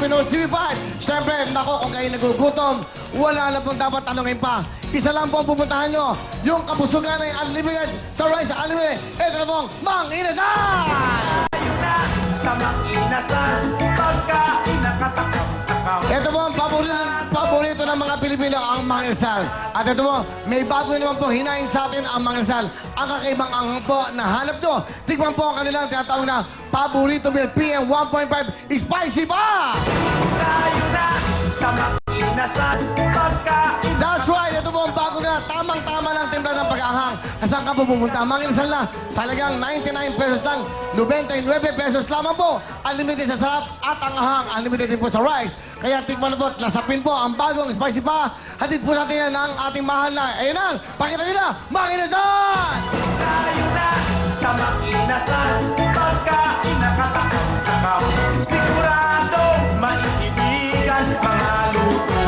Pinoy TV5. Siyempre, nako, kung kayo nagugutom, wala na pong dapat tanongin pa. Isa lang po ang pupuntahan nyo, yung kabusugan ay unlimited sa Rice Unlimited. Ito na pong Mang Inasal! Sa Mang-Inasal, pagkain na katakam-takam. Ito po ang paborito ng mga Pilipino, ang Mang Inasal. At ito po, may bago naman po hinahin sa atin ang Mang Inasal. Ang kakaibang anghang po na hanap nyo. Tignan po ang kanilang tinatawag na paborito meal PM 1.5 Spicy pa! Tayo na sa Mang-Inasal, pagkain. That's right! Ito po ang bago na tamang-tama lang timpla ng pag-ahang. Saan ka po pumunta? Mang Inasal na. Sa halagang 99 pesos lang, 99 pesos lamang po. Unlimited sa sarap at ang ahang. Unlimited din po sa rice. Kaya tikman na po, lasapin po ang bagong spicy pa. Hatid po natin yan ang ating mahal na. Ayun na, pakita nyo na, Mang Inasal! Tayo na sa Mang-Inasal, pagkain na katakam-takam. Sigurado, maiibigan mga luto.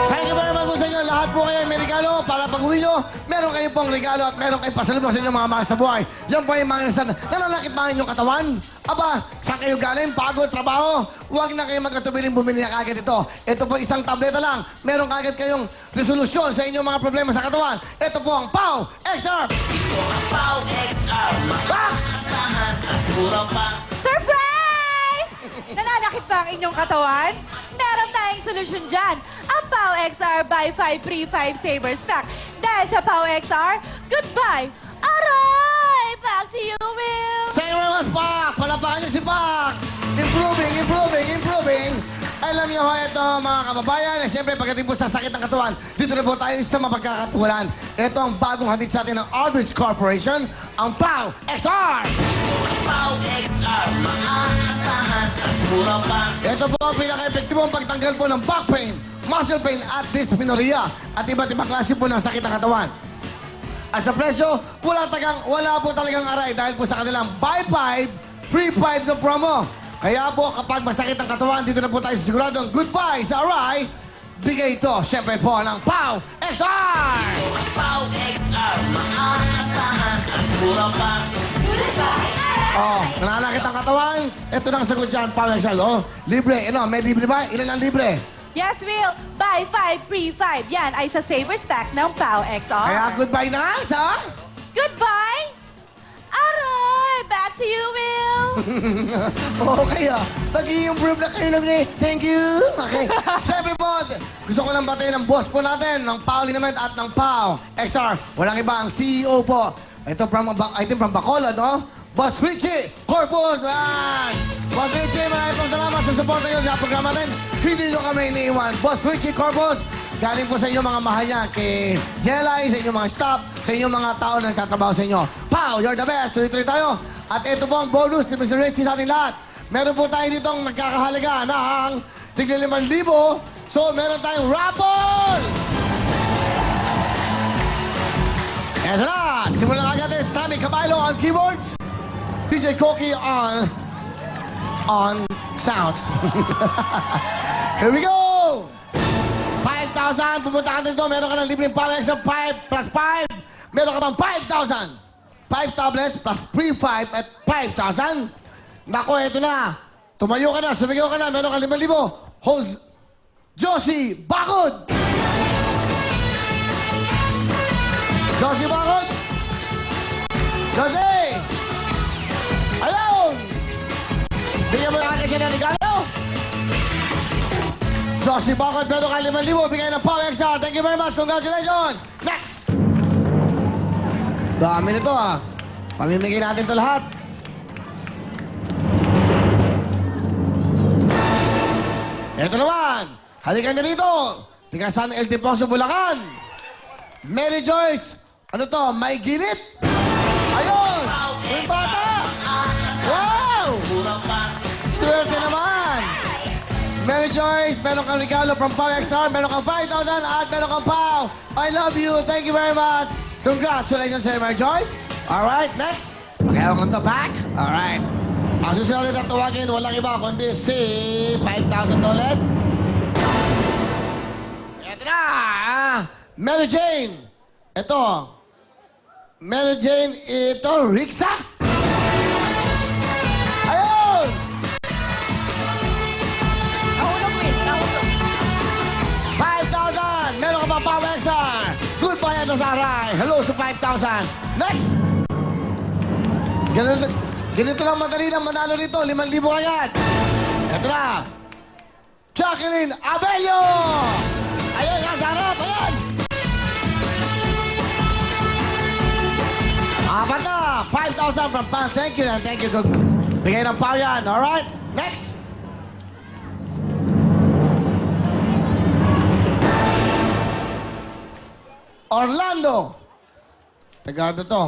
Thank you very much po sa inyo. Lahat po kayo may regalo para pag-uwi nyo. Meron kayong pong regalo at meron kayong pasalubong sa inyong mga mahal sa buhay. Yan po yung mga inasal. Nananakit ba ang inyong katawan? Aba, saan kayo galing? Pagod, trabaho? Huwag na kayo magkatubiling bumili na kagad ito. Ito po isang tableta lang. Meron kagad kayong resolusyon sa inyong mga problema sa katawan. Ito po ang PAW XR. Ito ang PAW XR, makakasahan at mura pa. Surprise! Nananakit ba ang inyong katawan? Meron tayong solusyon dyan. Ang PAW XR by 5 Free 5 Savers Pack. Dahil sa PAW XR, goodbye! Aray! Back to you, Will! Thank you very much, Pak! Palapakan niyo si Pak! Improving, improving, improving! Alam niyo ho, ito mga kababayan, siyempre pagdating po sa sakit ng katawan, dito na po tayo sa mapagkakatuwalan. Ito ang bagong hatid sa atin ng Arbridge Corporation, ang PAW XR! PAW XR, makakasahan at mura pa. Ito po ang pinaka-epektibong pagtanggal po ng back pain, muscle pain at dysmenorrhea at iba't ibang klase po ng sakit ng katawan. At sa presyo, wala po talagang aray dahil po sa kanilang buy 5, free 5 na promo. Kaya po kapag masakit ang katawan, dito na po tayo siguradong goodbye sa aray. Bigay ito, syempre po, ng PAW XR! PAW XR, makakasahan at mura pa. Oh, nananakit ang katawan? Ito na ang sagot dyan, PAW XR. Oh, libre. May libre ba? Ilan ang libre? Yes, Will! Buy 5 Free 5. Yan ay sa Savers Pack ng PAW XR. Kaya goodbye na sa... Goodbye! Aray! Back to you, Will! Okay ah. Nag-i-improve na kayo lang eh. Thank you. Okay. Siyempre po, gusto ko lang batayin ng boss po natin, ng PAW Linament at ng PAW XR. Walang iba, ang CEO po. Ito from Bacolod, no? Boss Richie Corpus! Boss Richie, maraming pong salamat sa support nyo sa programa natin. Hindi nyo kami iniiwan. Boss Richie Corpus, galing po sa inyong mga mahal niya, kay Jelay, sa inyong mga staff, sa inyong mga tao na nagtatrabaho sa inyo. Pow, you're the best. Tuloy-tuloy tayo. At ito po ang bonus ni Mr. Richie sa ating lahat. Meron po tayo ditong nagkakahalaga ng tigli 5,000. So, meron tayong raffle! Eto na! Simulan na agad Sammy Caballo on keyboards. DJ Koki on sounds. Here we go! 5,000, pupunta ka dito, meron ka ng libreng PAW XR 5 plus 5. Meron ka bang 5,000? 5 tablets plus free 5 at 5,000. Nako, eto na. Tumayo ka na, sumigaw ka na, meron ka 5,000. Host Josie Bakod! Josie Bakod! Josie! Ayun! Bigyan mo na agad siya ng regalo. Josie Bakod, meron ka 5,000. Bigay ng PAW XR. Thank you very much. Congratulations! Next! Dami nito ah. Pamimigay natin ito lahat. Ito naman. Halika na rito. Tiga San El Tiposo, Bulacan. Mary Joyce. Ano to? May gilit. Ayun! Yung bata! Wow! Swerte naman! Mary Joyce, meron kang regalo from PAW XR, meron kang 5,000 at meron kang PAW. I love you. Thank you very much. Congratulations sir, Mary Joyce. Alright, next. Pakihawak lang to back. Alright. Ang susunod na tawagin, walang iba kundi si 5,000 ulit. Ito na! Mary Jane. Ito. Mary Jane, ito, Rixa. Ayun! Ito sa Aray. Hello sa 5,000. Next! Ganito lang madali lang manalo rito. 5,000 agad. Ito na. Jacqueline Abello! Ayun, nasa harap. Ayan! Apat na. 5,000 from Pam. Thank you. Thank you. Bigay ng pao yan. Alright? Next! Orlando. Tagado to.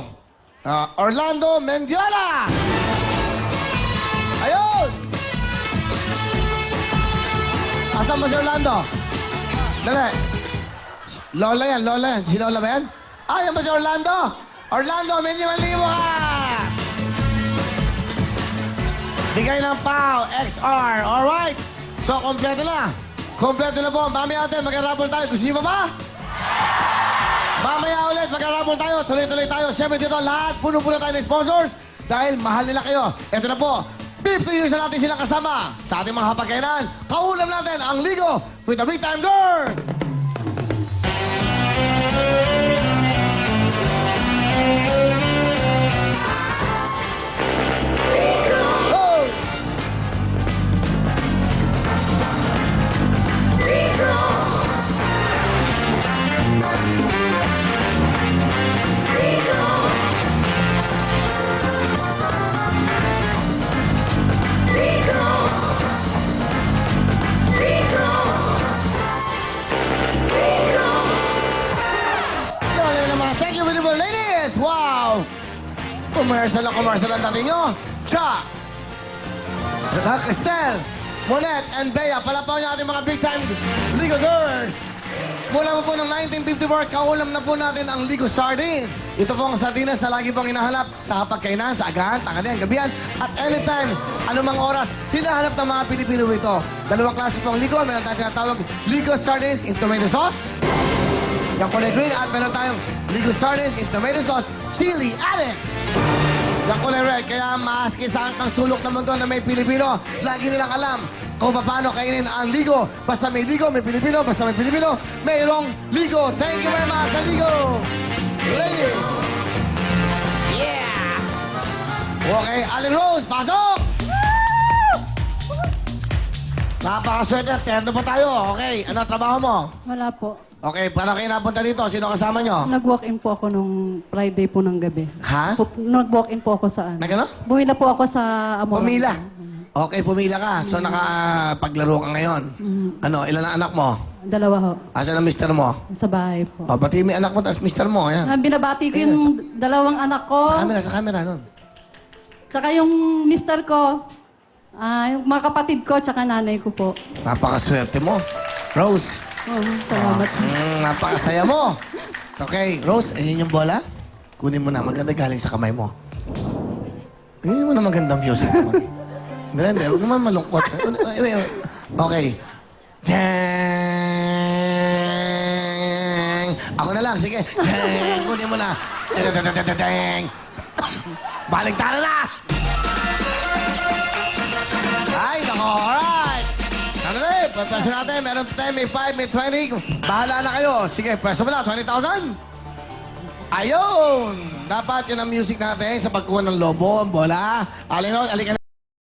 Orlando Mendiola. Ayun! Asan ba si Orlando? Dali. Lola yan, Lola yan. Si Lola ba yan? Ah, yan ba si Orlando? Orlando, may 5,000 ka! Bigay ng pao, XR. Alright. So, kompleto na. Kompleto na po. Mamaya natin, mag-arapol tayo. Gusto niyo pa ba? Mamaya ulit, mag-arapol tayo. Tuloy-tuloy tayo. Siyempre dito, lahat, puno-puno tayo ng sponsors. Dahil mahal nila kayo. Ito na po, 50 years na natin silang kasama sa ating mga hapagkainan. Kaulam natin ang Ligo with the Big Time Girls! Go! Dali naman. Thank you, beautiful ladies! Wow! Commercial ang dating nyo. Cha! Cristel, Monette, and Bea. Palapaw niya ating mga big-time Ligo Girls. Mula po ng 1954, kaulam na po natin ang Ligo Sardines. Ito po ang sardinas na lagi pong hinahanap sa pagkainan, sa agahan, tanghalian, gabihan, at anytime, anumang oras, hinahanap ng mga Pilipino ito. Dalawang klase pong Ligo. Meron tayong tinatawag Ligo Sardines in tomato sauce. Yung kulay green, at meron tayong Ligo Sardines in tomato sauce, chili added. Yung kulay red, kaya maski saan kang sulok ng mundo na may Pilipino, lagi nilang alam kung paano kainin ang Ligo. Basta may Ligo, may Pilipino. Basta may Pilipino, mayroong Ligo. Thank you very much sa Ligo. Ladies. Yeah! Okay, Allen Rose, pasok! Napakaswerte, terno pa tayo. Okay, ano trabaho mo? Wala po. Okay, paano kayo napunta dito? Sino kasama nyo? Nag-walk-in po ako nung Friday po ng gabi. Ha? Nag-walk-in po ako sa ano. Nagano? Bumila po ako sa Amor. Pumila. Okay, pumila ka. So, nakapaglaro ka ngayon. Ano, ilan ang anak mo? 2 ho. Asan ang mister mo? Sa bahay po. O, pati may anak mo, tapos mister mo. Ayan. Binabati ko yung 2 anak ko. Sa camera, nun. Tsaka yung mister ko. Yung mga kapatid ko, tsaka nanay ko po. Napakaswerte mo. Rose. Salamat sa... Napakasaya mo. Okay, Rose, ayun yung bola. Kunin mo na. Maganda galing sa kamay mo. Kunin mo na magandang music. Ganda, huwag naman malungkot. Okay. Dang! Ako na lang, sige. Dang! Kunin mo na. Dang! Baligtara na! Ay, nako, alright. Ano na eh, pwesto natin. Meron tayo, may 5, may 20. Bahala na kayo. Sige, pwesto mo na, 20,000. Ayun! Dapat yun ang music natin sa pagkuha ng lobo, ang bola. Alin, alika na.